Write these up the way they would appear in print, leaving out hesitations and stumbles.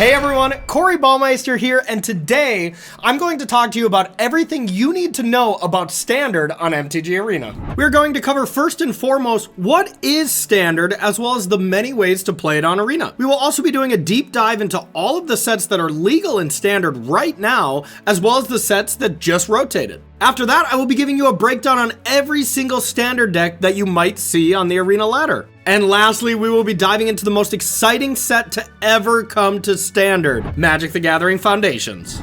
Hey everyone, CoreyBMTG here, and today I'm going to talk to you about everything you need to know about Standard on MTG Arena. We're going to cover first and foremost what is Standard, as well as the many ways to play it on Arena. We will also be doing a deep dive into all of the sets that are legal in Standard right now, as well as the sets that just rotated. After that, I will be giving you a breakdown on every single Standard deck that you might see on the Arena ladder. And lastly, we will be diving into the most exciting set to ever come to Standard, Magic the Gathering Foundations.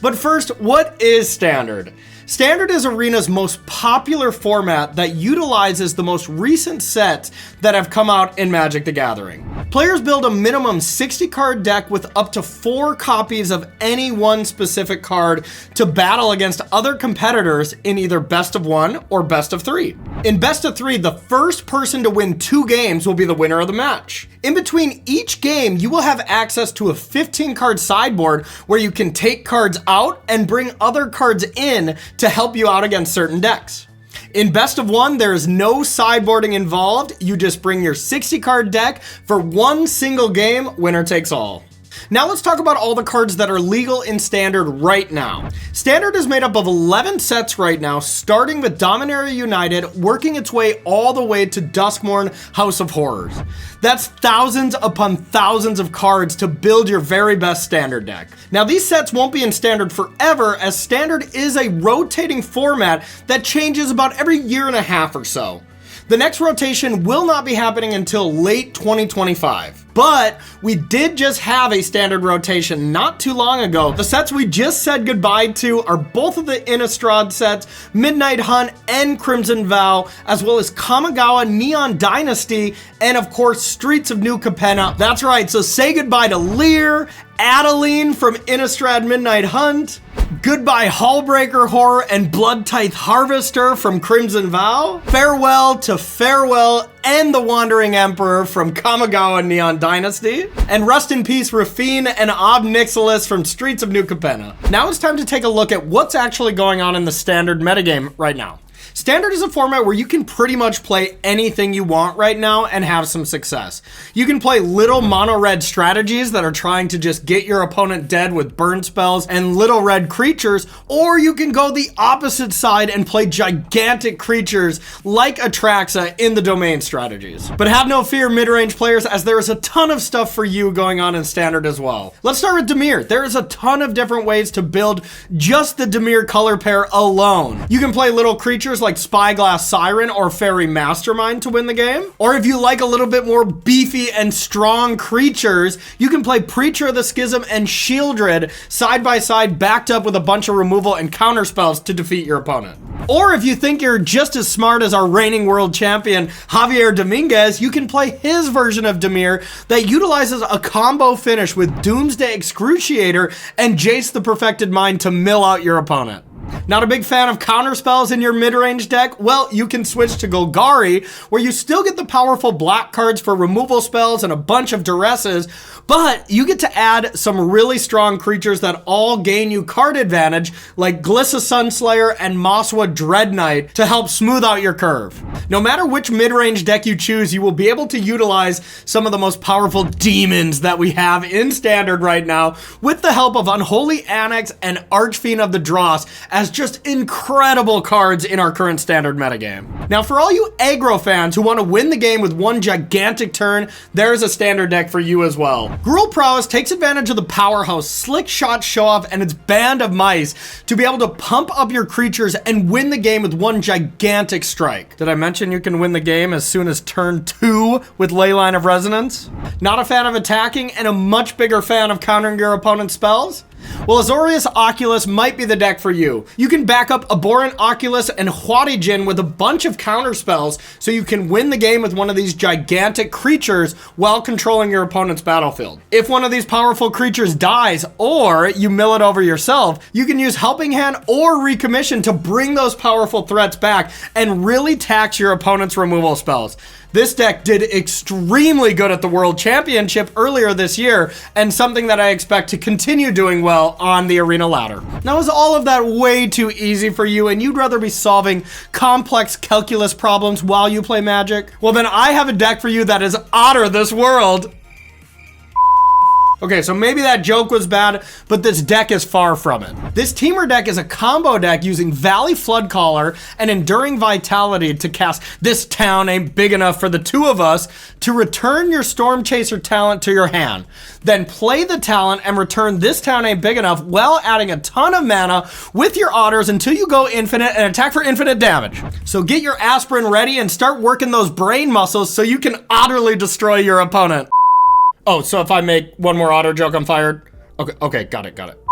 But first, what is Standard? Standard is Arena's most popular format that utilizes the most recent sets that have come out in Magic the Gathering. Players build a minimum 60 card deck with up to 4 copies of any one specific card to battle against other competitors in either best of 1 or best of 3. In best of 3, the first person to win 2 games will be the winner of the match. In between each game, you will have access to a 15 card sideboard where you can take cards out and bring other cards in to help you out against certain decks. In best of 1, there is no sideboarding involved. You just bring your 60 card deck for one single game, winner takes all. Now let's talk about all the cards that are legal in Standard right now. Standard is made up of 11 sets right now, starting with Dominaria United, working its way all the way to Duskmourn House of Horrors. That's thousands upon thousands of cards to build your very best Standard deck. Now these sets won't be in Standard forever, as Standard is a rotating format that changes about every year and a half or so. The next rotation will not be happening until late 2025. But we did just have a Standard rotation not too long ago. The sets we just said goodbye to are both of the Innistrad sets, Midnight Hunt and Crimson Vow, as well as Kamigawa Neon Dynasty, and of course Streets of New Capenna. That's right, so say goodbye to Lear, Adeline from Innistrad Midnight Hunt, goodbye Hullbreaker Horror and Bloodtithe Harvester from Crimson Vow, farewell to Farewell and the Wandering Emperor from Kamigawa Neon Dynasty, and rest in peace Rafine and Ob Nixilis from Streets of New Capenna. Now it's time to take a look at what's actually going on in the Standard metagame right now. Standard is a format where you can pretty much play anything you want right now and have some success. You can play little mono red strategies that are trying to just get your opponent dead with burn spells and little red creatures, or you can go the opposite side and play gigantic creatures like Atraxa in the domain strategies. But have no fear, mid-range players, as there is a ton of stuff for you going on in Standard as well. Let's start with Dimir. There is a ton of different ways to build just the Dimir color pair alone. You can play little creatures like Spyglass Siren or Fairy Mastermind to win the game. Or if you like a little bit more beefy and strong creatures, you can play Preacher of the Schism and Shieldred side by side, backed up with a bunch of removal and counter spells to defeat your opponent. Or if you think you're just as smart as our reigning world champion Javier Dominguez, you can play his version of Dimir that utilizes a combo finish with Doomsday Excruciator and Jace the Perfected Mind to mill out your opponent. Not a big fan of counter spells in your mid-range deck? Well, you can switch to Golgari, where you still get the powerful black cards for removal spells and a bunch of duresses, but you get to add some really strong creatures that all gain you card advantage, like Glissa Sunslayer and Mosswood Dread Knight, to help smooth out your curve. No matter which mid-range deck you choose, you will be able to utilize some of the most powerful demons that we have in Standard right now, with the help of Unholy Annex and Archfiend of the Dross, as just incredible cards in our current Standard metagame. Now, for all you aggro fans who want to win the game with one gigantic turn, there's a Standard deck for you as well. Gruul Prowess takes advantage of the powerhouse Slick Shot Show-Off and its Band of Mice to be able to pump up your creatures and win the game with one gigantic strike. Did I mention you can win the game as soon as turn 2 with Leyline of Resonance? Not a fan of attacking and a much bigger fan of countering your opponent's spells? Well, Azorius Oculus might be the deck for you. You can back up Abhorrent Oculus and Huarijin with a bunch of counter spells so you can win the game with one of these gigantic creatures while controlling your opponent's battlefield. If one of these powerful creatures dies or you mill it over yourself, you can use Helping Hand or Recommission to bring those powerful threats back and really tax your opponent's removal spells. This deck did extremely good at the World Championship earlier this year, and something that I expect to continue doing well on the Arena ladder. Now, is all of that way too easy for you and you'd rather be solving complex calculus problems while you play Magic? Well, then I have a deck for you that is otter this world. Okay, so maybe that joke was bad, but this deck is far from it. This Teamer deck is a combo deck using Valley Floodcaller and Enduring Vitality to cast This Town Ain't Big Enough for the Two of Us to return your Storm Chaser talent to your hand. Then play the talent and return This Town Ain't Big Enough while adding a ton of mana with your otters until you go infinite and attack for infinite damage. So get your aspirin ready and start working those brain muscles so you can utterly destroy your opponent. Oh, so if I make one more otter joke, I'm fired? Okay, got it.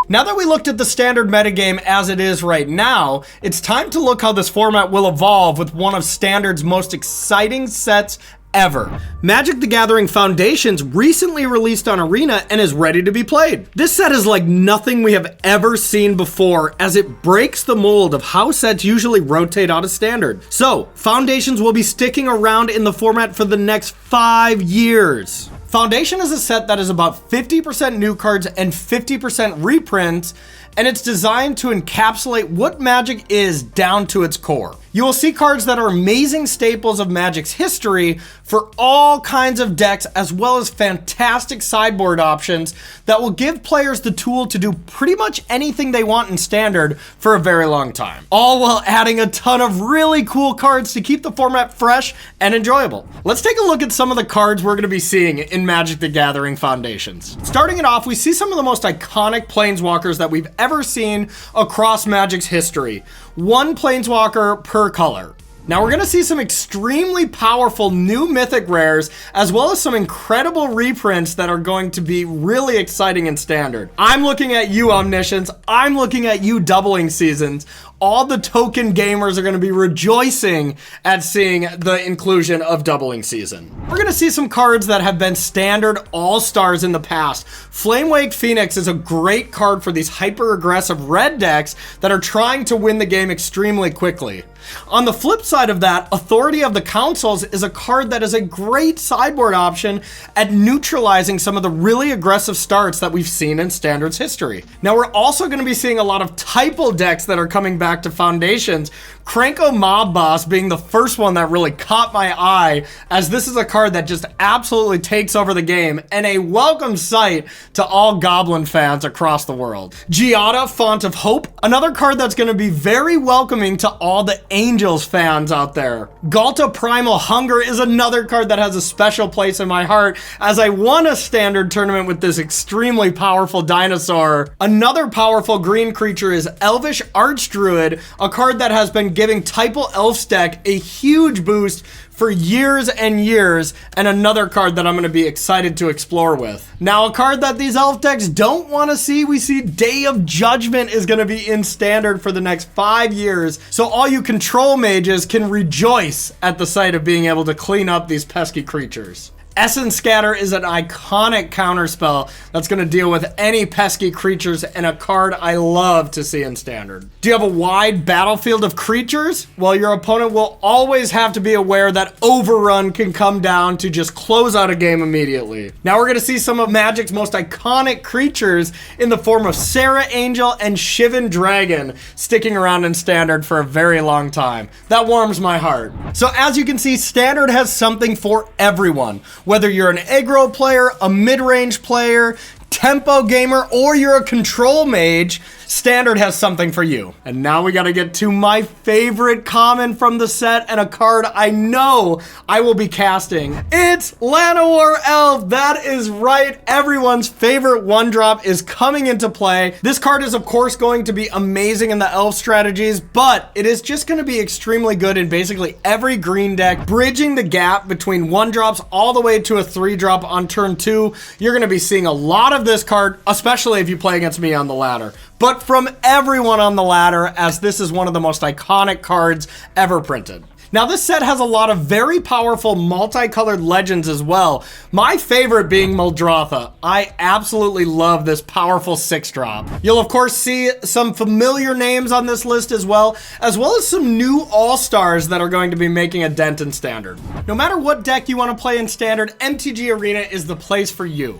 Now that we looked at the standard metagame as it is right now, it's time to look how this format will evolve with one of Standard's most exciting sets ever. Magic the Gathering Foundations recently released on Arena and is ready to be played. This set is like nothing we have ever seen before, as it breaks the mold of how sets usually rotate out of Standard. So, Foundations will be sticking around in the format for the next 5 years. Foundation is a set that is about 50% new cards and 50% reprints, and it's designed to encapsulate what Magic is down to its core. You will see cards that are amazing staples of Magic's history for all kinds of decks, as well as fantastic sideboard options that will give players the tool to do pretty much anything they want in Standard for a very long time. All while adding a ton of really cool cards to keep the format fresh and enjoyable. Let's take a look at some of the cards we're going to be seeing in Magic the Gathering Foundations. Starting it off, we see some of the most iconic Planeswalkers that we've ever seen across Magic's history. One Planeswalker per color. Now we're gonna see some extremely powerful new mythic rares, as well as some incredible reprints that are going to be really exciting in Standard. I'm looking at you, Omniscience. I'm looking at you, Doubling Seasons. All the token gamers are going to be rejoicing at seeing the inclusion of Doubling Season. We're going to see some cards that have been Standard all-stars in the past. Flamewake Phoenix is a great card for these hyper-aggressive red decks that are trying to win the game extremely quickly. On the flip side of that, Authority of the Councils is a card that is a great sideboard option at neutralizing some of the really aggressive starts that we've seen in Standard's history. Now we're also going to be seeing a lot of typal decks that are coming back to Foundations, Krenko Mob Boss being the first one that really caught my eye, as this is a card that just absolutely takes over the game and a welcome sight to all Goblin fans across the world. Giada, Font of Hope, another card that's going to be very welcoming to all the Angels fans out there. Galta Primal Hunger is another card that has a special place in my heart, as I won a Standard tournament with this extremely powerful dinosaur. Another powerful green creature is Elvish Archdruid, a card that has been giving Typal Elf's deck a huge boost for years and years, and another card that I'm going to be excited to explore with. Now, a card that these elf decks don't want to see, we see Day of Judgment is going to be in Standard for the next 5 years, so all you control mages can rejoice at the sight of being able to clean up these pesky creatures. Essence Scatter is an iconic counterspell that's going to deal with any pesky creatures, and a card I love to see in Standard. Do you have a wide battlefield of creatures? Well, your opponent will always have to be aware that Overrun can come down to just close out a game immediately. Now we're going to see some of Magic's most iconic creatures in the form of Serra Angel and Shivan Dragon sticking around in Standard for a very long time. That warms my heart. So as you can see, Standard has something for everyone. Whether you're an aggro player, a mid-range player, tempo gamer, or you're a control mage, Standard has something for you. And now we gotta get to my favorite common from the set, and a card I know I will be casting. It's Llanowar Elf. That is right. Everyone's favorite one drop is coming into play. This card is of course going to be amazing in the elf strategies, but it is just gonna be extremely good in basically every green deck, bridging the gap between one drops all the way to a 3-drop on turn 2. You're gonna be seeing a lot of this card, especially if you play against me on the ladder, but from everyone on the ladder, as this is one of the most iconic cards ever printed. Now this set has a lot of very powerful multicolored legends as well, my favorite being Muldrotha. I absolutely love this powerful 6-drop. You'll of course see some familiar names on this list as well as some new all-stars that are going to be making a dent in Standard. No matter what deck you want to play in Standard, MTG Arena is the place for you.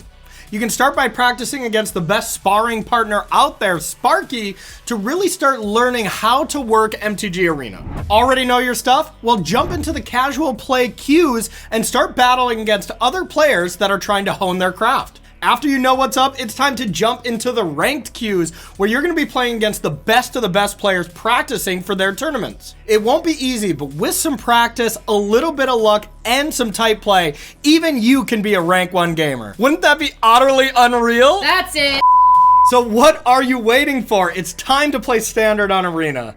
You can start by practicing against the best sparring partner out there, Sparky, to really start learning how to work MTG Arena. Already know your stuff? Well, jump into the casual play queues and start battling against other players that are trying to hone their craft. After you know what's up, it's time to jump into the ranked queues where you're going to be playing against the best of the best players practicing for their tournaments. It won't be easy, but with some practice, a little bit of luck, and some tight play, even you can be a rank 1 gamer. Wouldn't that be utterly unreal? That's it. So what are you waiting for? It's time to play Standard on Arena.